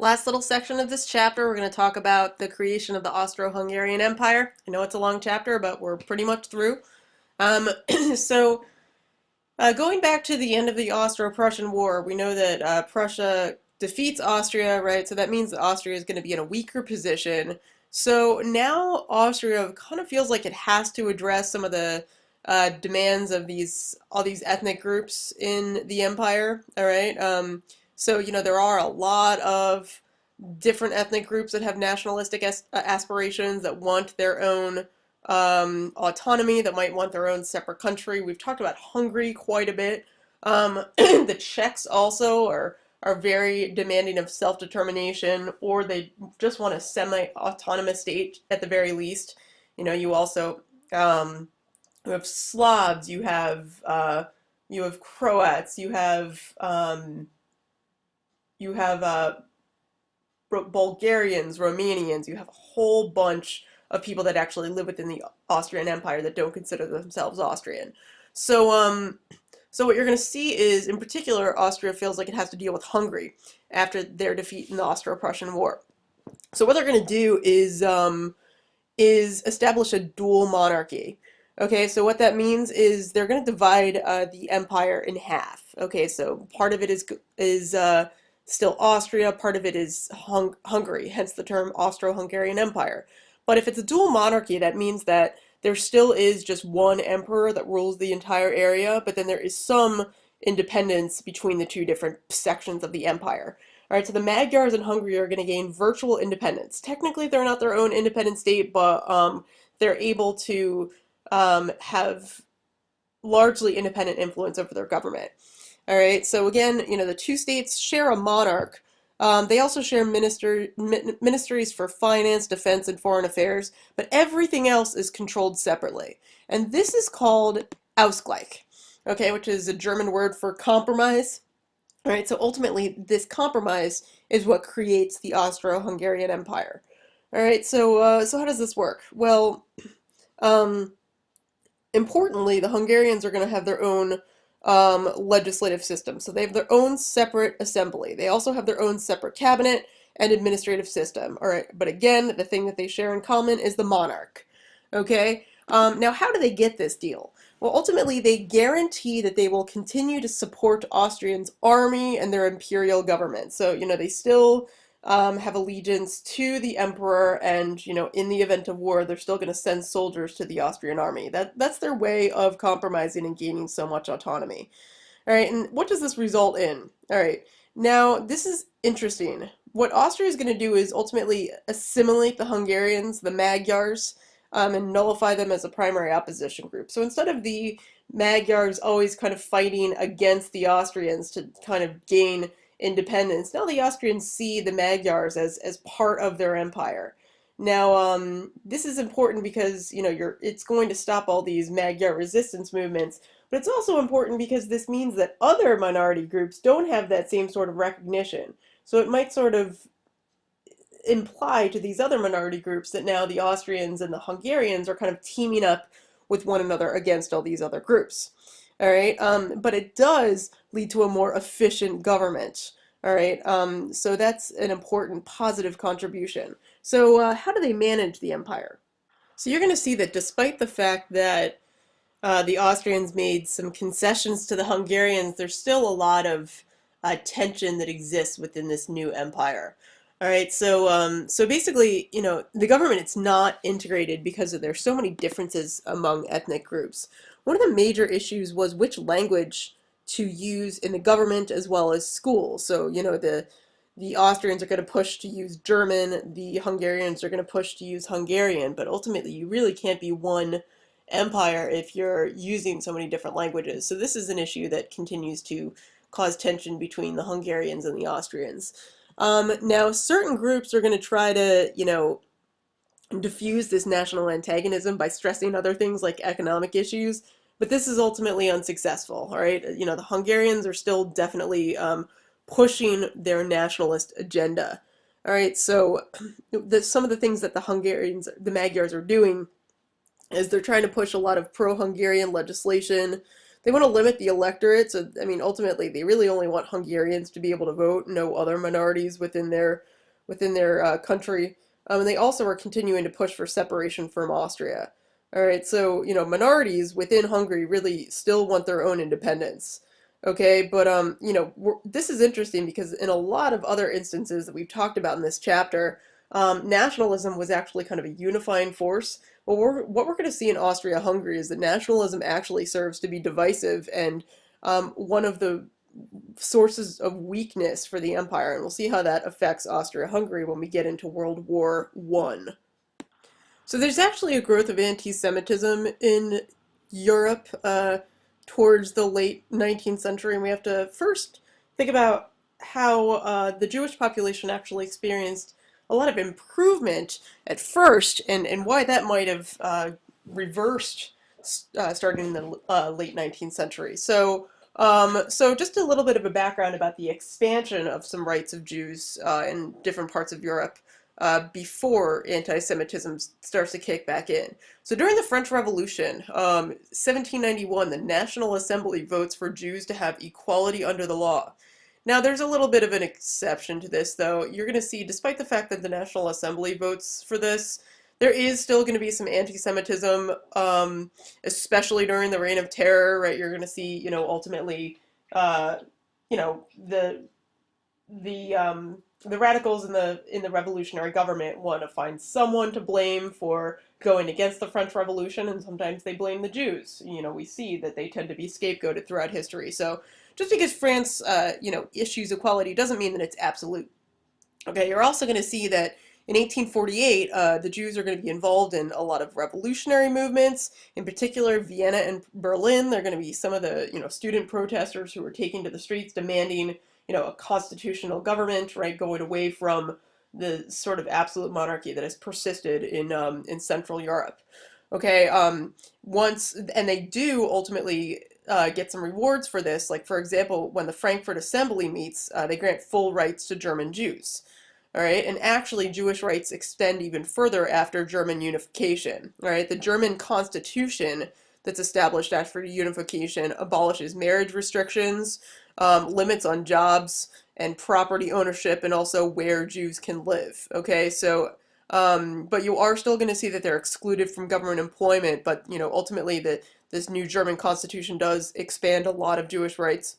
Last little section of this chapter, we're going to talk about the creation of the Austro-Hungarian Empire. I know it's a long chapter, but we're pretty much through. Um, so, Going back to the end of the Austro-Prussian War, we know that Prussia defeats Austria, right? So that means that Austria is going to be in a weaker position. So now Austria kind of feels like it has to address some of the demands of all these ethnic groups in the empire. All right. There are a lot of different ethnic groups that have nationalistic aspirations that want their own autonomy, that might want their own separate country. We've talked about Hungary quite a bit. The Czechs also are very demanding of self-determination, or they just want a semi-autonomous state at the very least. You also you have Slavs, you have Croats, you have Bulgarians, Romanians. You have a whole bunch of people that actually live within the Austrian Empire that don't consider themselves Austrian. So, um, so what you're going to see is, in particular, Austria feels like it has to deal with Hungary after their defeat in the Austro-Prussian War. So what they're going to do is establish a dual monarchy. Okay, so what that means is they're going to divide the empire in half. Okay, so part of it is still Austria, part of it is Hungary, hence the term Austro-Hungarian Empire. But if it's a dual monarchy, that means that there still is just one emperor that rules the entire area, but then there is some independence between the two different sections of the empire. All right, so the Magyars in Hungary are going to gain virtual independence. Technically, they're not their own independent state, but they're able to have largely independent influence over their government. All right, so again, the two states share a monarch. They also share ministries for finance, defense, and foreign affairs, but everything else is controlled separately. And this is called Ausgleich, okay, which is a German word for compromise. All right, so ultimately, this compromise is what creates the Austro-Hungarian Empire. All right, so how does this work? Well, um, importantly, the Hungarians are going to have their own legislative system. So they have their own separate assembly. They also have their own separate cabinet and administrative system. All right, but again, the thing that they share in common is the monarch. Okay, now how do they get this deal? Well, ultimately, they guarantee that they will continue to support Austria's army and their imperial government. So, they still have allegiance to the emperor, and in the event of war, they're still going to send soldiers to the Austrian army. That's their way of compromising and gaining so much autonomy. All right, and what does this result in? All right, now this is interesting. What Austria is going to do is ultimately assimilate the Hungarians, the Magyars, and nullify them as a primary opposition group. So instead of the Magyars always kind of fighting against the Austrians to kind of gain independence, now the Austrians see the Magyars as part of their empire. Now, this is important because it's going to stop all these Magyar resistance movements, but it's also important because this means that other minority groups don't have that same sort of recognition. So it might sort of imply to these other minority groups that now the Austrians and the Hungarians are kind of teaming up with one another against all these other groups. All right, but it does lead to a more efficient government. All right, so that's an important positive contribution. So how do they manage the empire? So you're going to see that despite the fact that the Austrians made some concessions to the Hungarians, there's still a lot of tension that exists within this new empire. All right, so basically, the government, it's not integrated because there's so many differences among ethnic groups. One of the major issues was which language to use in the government as well as schools. So, the Austrians are going to push to use German, the Hungarians are going to push to use Hungarian, but ultimately you really can't be one empire if you're using so many different languages. So this is an issue that continues to cause tension between the Hungarians and the Austrians. Now, certain groups are going to try to, diffuse this national antagonism by stressing other things like economic issues, but this is ultimately unsuccessful, all right? The Hungarians are still definitely pushing their nationalist agenda, all right? So some of the things that the Magyars are doing is they're trying to push a lot of pro-Hungarian legislation. they want to limit the electorate. So I mean, ultimately, they really only want Hungarians to be able to vote, no other minorities within their country. And they also are continuing to push for separation from Austria. All right, so minorities within Hungary really still want their own independence. Okay, but this is interesting because in a lot of other instances that we've talked about in this chapter, nationalism was actually kind of a unifying force. Well, what we're going to see in Austria-Hungary is that nationalism actually serves to be divisive and one of the sources of weakness for the empire, and we'll see how that affects Austria-Hungary when we get into World War One. So there's actually a growth of anti-Semitism in Europe towards the late 19th century, and we have to first think about how the Jewish population actually experienced a lot of improvement at first, and why that might have reversed starting in the late 19th century. So just a little bit of a background about the expansion of some rights of Jews in different parts of Europe before anti-Semitism starts to kick back in. So during the French Revolution, 1791, the National Assembly votes for Jews to have equality under the law. Now, there's a little bit of an exception to this, though. You're going to see, despite the fact that the National Assembly votes for this, there is still going to be some anti-Semitism, especially during the Reign of Terror, right? You're going to see, ultimately, uh, you know, the the the radicals in the revolutionary government want to find someone to blame for going against the French Revolution, and sometimes they blame the Jews. We see that they tend to be scapegoated throughout history. So just because France, issues equality doesn't mean that it's absolute. Okay, you're also going to see that in 1848, the Jews are going to be involved in a lot of revolutionary movements. In particular, Vienna and Berlin. They're going to be some of the student protesters who were taking to the streets demanding a constitutional government, right, going away from the sort of absolute monarchy that has persisted in Central Europe. Okay, they do ultimately get some rewards for this. Like, for example, when the Frankfurt Assembly meets, they grant full rights to German Jews. All right, and actually Jewish rights extend even further after German unification. All right, the German constitution that's established after unification abolishes marriage restrictions, limits on jobs and property ownership, and also where Jews can live. Okay, so but you are still going to see that they're excluded from government employment. But ultimately, this new German constitution does expand a lot of Jewish rights.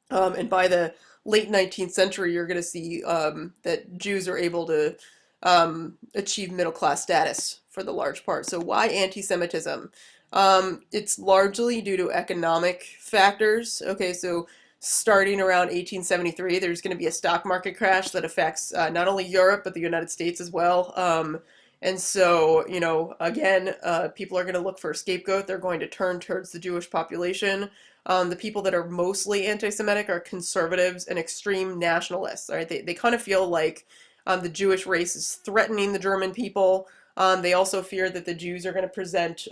And by the late 19th century, you're going to see that Jews are able to achieve middle class status for the large part. So why anti-Semitism? It's largely due to economic factors. Okay, so starting around 1873, there's going to be a stock market crash that affects not only Europe, but the United States as well. And so, again, people are going to look for a scapegoat. They're going to turn towards the Jewish population. The people that are mostly anti-Semitic are conservatives and extreme nationalists. Right? They kind of feel like the Jewish race is threatening the German people. They also fear that the Jews are going to present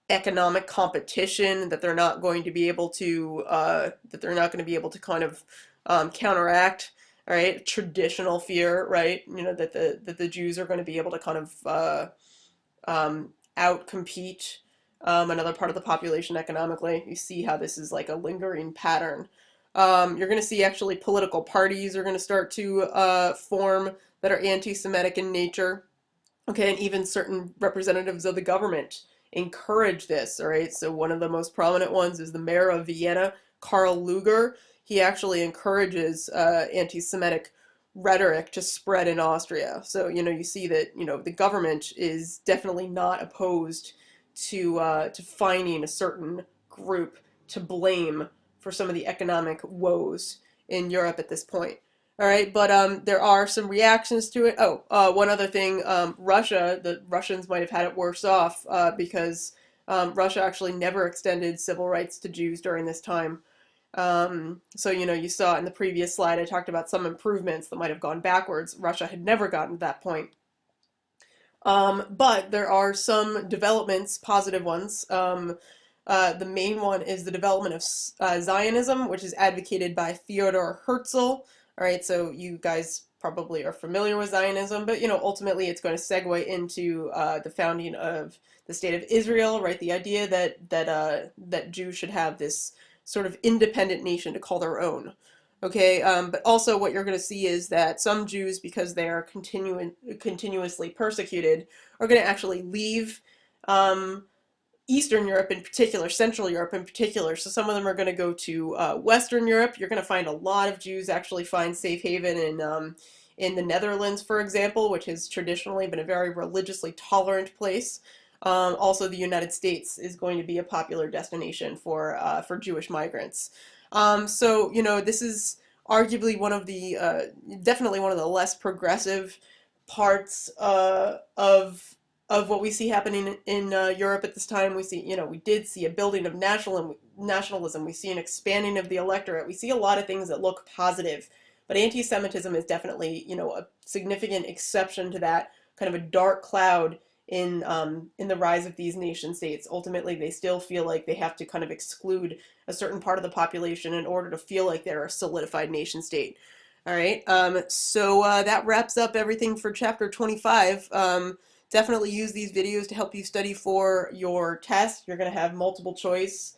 economic competition that they're not going to be able to kind of counteract. All right, traditional fear, right? That the Jews are going to be able to kind of outcompete another part of the population economically. You see how this is like a lingering pattern. You're going to see actually political parties are going to start to form that are anti-Semitic in nature. Okay, and even certain representatives of the government encourage this. All right, so one of the most prominent ones is the mayor of Vienna, Karl Lueger. He actually encourages anti-Semitic rhetoric to spread in Austria. So you see that the government is definitely not opposed to finding a certain group to blame for some of the economic woes in Europe at this point. All right, but there are some reactions to it. Oh, one other thing, Russia, the Russians might have had it worse off because Russia actually never extended civil rights to Jews during this time. So, you saw in the previous slide, I talked about some improvements that might have gone backwards. Russia had never gotten to that point. But there are some developments, positive ones. The main one is the development of Zionism, which is advocated by Theodor Herzl. All right, so you guys probably are familiar with Zionism, but ultimately it's going to segue into the founding of the state of Israel, right? The idea that Jews should have this sort of independent nation to call their own. Okay, but also what you're going to see is that some Jews, because they are continuously persecuted, are going to actually leave um, Eastern Europe in particular, Central Europe in particular. So some of them are going to go to Western Europe. You're going to find a lot of Jews actually find safe haven in the Netherlands, for example, which has traditionally been a very religiously tolerant place. Also, the United States is going to be a popular destination for Jewish migrants. So this is arguably one of the definitely one of the less progressive parts of what we see happening in Europe at this time. We see, we did see a building of nationalism. We see an expanding of the electorate. We see a lot of things that look positive, but anti-Semitism is definitely, a significant exception to that, kind of a dark cloud in the rise of these nation states. Ultimately, they still feel like they have to kind of exclude a certain part of the population in order to feel like they're a solidified nation state. All right, so that wraps up everything for chapter 25. Definitely use these videos to help you study for your test. You're going to have multiple choice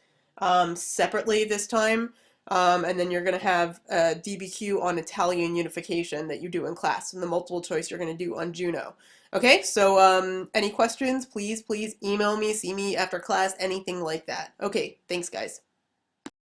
separately this time, and then you're going to have a DBQ on Italian unification that you do in class, and the multiple choice you're going to do on Juno. Okay, so any questions, please email me, see me after class, anything like that. Okay, thanks guys.